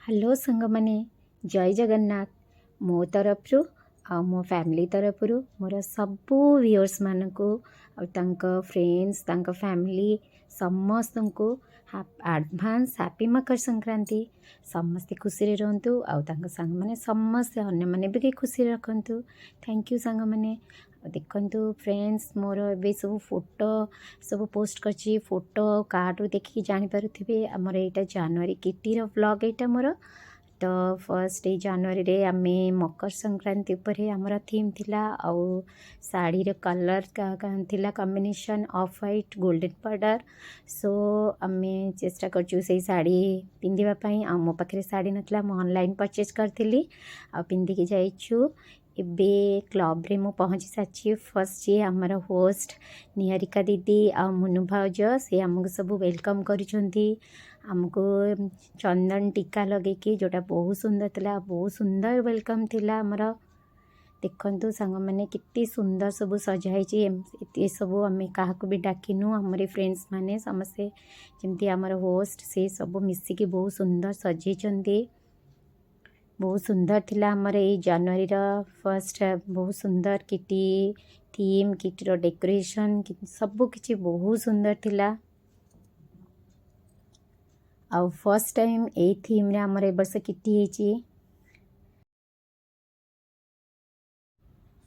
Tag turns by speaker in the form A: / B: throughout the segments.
A: Hello सांग माने जय जगन्नाथ मो तरफ मो फैमिली तरफ मोर सबू व्यूअर्स मानक फ्रेंड्स फैमिली समस्त को एडवांस हैप्पी मकर संक्रांति। समस्ते खुशी रहतु सांग माने समस्ते अन्य माने भी खुशी रखु। थैंक यू सांग माने। देखु फ्रेंड्स मोर ए सब फोटो सब पोस्ट कर फोटो कार्ड देखिए जानीपे आमर यहाँ जनवरी किटीर व्लॉग यहाँ मोर। तो फर्स्ट जनवरी रे आमे मकर संक्रांति पर आमर थीम थिला आउ साड़ी रे कलर थिला combination of white golden border. So आमे चेष्टा करचु से साड़ी पिंधिबा आ मो पाखे साड़ी नथला मो ऑनलाइन परचेज करथिली आ पिंधिकी जाइछु। एबे क्लब रे मु पहुँची सारी फर्स्ट जी आमर होस्ट निहारिका दीदी आ मुनु भाउज से आमको सब वेलकम करिसेंती। आमको चंदन टीका लगे जोटा बहुत सुंदर थिला, बहुत सुंदर वेलकम थिला आमर। देखु सांग मैंने कितनी सुंदर सब सजाई ये सब आम क्या भी डाकिनु आमर फ्रेंड्स माने समस्ते जमती आमर होस्ट से सब मिसिकी बहुत सुंदर सजाई। बहुत सुंदर थिला आमर ये जनवरी फर्स्ट बहुत सुंदर किटी थीम किटीर डेकोरेशन सब किछि बहुत सुंदर थिला। आउ फर्स्ट टाइम ए थीम रे आमर ए वर्ष किटी हेची।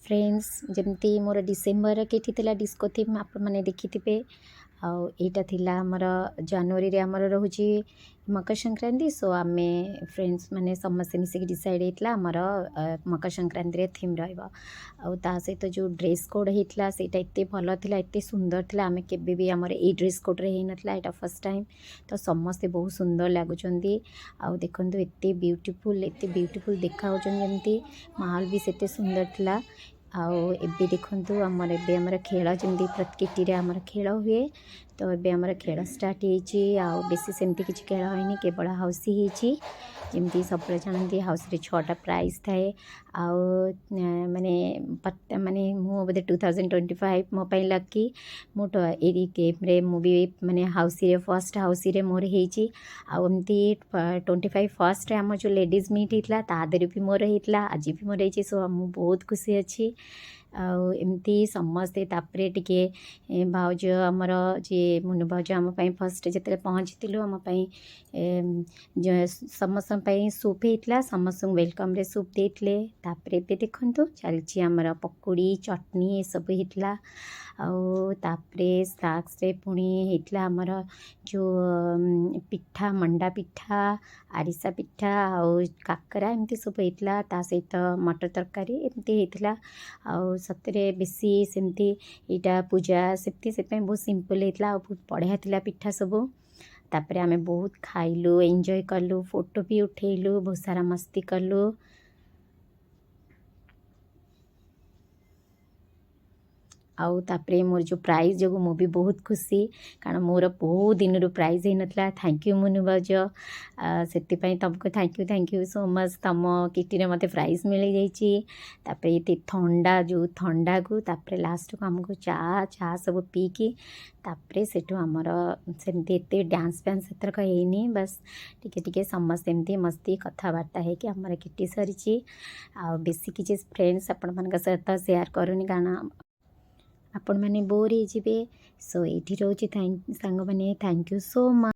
A: फ्रेंड्स जमती मोर डिसेम्बर किटी थिला डिस्को थीम आप मैंने देखी आउ एटा थिला हमर जनवरी रे हमर रहउची मकर संक्रांति। सो आमे फ्रेंड्स माने समस्त मिसिक डिसाइड हेतला हमर मकर संक्रांति रे थीम रहइबा। आउ ता सहित जो ड्रेस कोड हेतला सेटा एते भलो थिला, एते सुंदर थिला। आमे केबे भी हमर ए ड्रेस कोड रे हेनथला, एटा फर्स्ट टाइम। तो समस्त बहुत सुंदर लागुचंदी। आउ देखंतु एते ब्यूटीफुल देखा होचन जेमती माहौल भी सेते सुंदर थिला। आउ एबे देखंतु हमर एबे हमर खेल जमती प्रत्येक रे हमर खेल हुए। तो एबे हमर खेल स्टार्ट हेची आउ बेसी सेमती किछि खेल होइनी, केवल हाउसी हेची। जमती सब जानती हाउस रे 6टा प्राइज थाए। आउ माने मु बोधे 2025 मो पई लकी मोट एरी गेम रे मु भी माने हाउसी रे फर्स्ट हाउसी रे मोर हेची। आउ एमती 25 फर्स्ट रे हमर जो लेडीज मीट हेतला ता देरे भी मोर हेतला, आज भी मोर हेची। सो मु बहुत खुशी अछि। आउ एमती समस्ते तापरे टिके भाउज आमर जे मुनु भाउज आम पई फर्स्ट जेते पहुँचीलु आम पई समस्त पई सूप हेतला, समस्त वेलकम रे सूप देतले। तापरे पे देखंतु चलची आमर पकोड़ी चटनी ये सब हेतला। आउ तापरे स्नैक्स रे पुणी हेतला आमर जो पिठा मंडा पिठा आरिसा पिठा आउ काकरा एमती सब हेतला। ता सहित मटर तरकारी एमती हेतला। आउ सतरे बेसी सेमती इटा पूजा सेमती से बहुत सिंपल हेतला और बहुत बढ़िया थिला पिठा सब। तापरे आमे बहुत खाइलु एंजॉय कलु फोटो भी उठेलु बहुत सारा मस्ती कलु। आउ तापरे मोर जो प्राइज जो मु भी बहुत खुशी कारण मोर बहुत दिन प्राइज ही नथला। थैंक यू मुनु भाउज, से तुमको थैंक यू सो मच। तुम किटी रे मते प्राइज मिल जाइए। तापरे ये ठंडा जो ठंडा को तापरे लास्ट को हमको चा सब पीकी तापरे सेठू आमर सेमती एते डांस फैंस एथर कहेनी बस टिके टिके समस्त एमती मस्ती कथबार्ता है कि आमर किटी सरी आ बेसी किसी फ्रेंड्स आपण मान सहित शेयर करूनी कारण आपण मैंने बोर हो। सो ये रोचे सांग मैंने थैंक यू सो मच।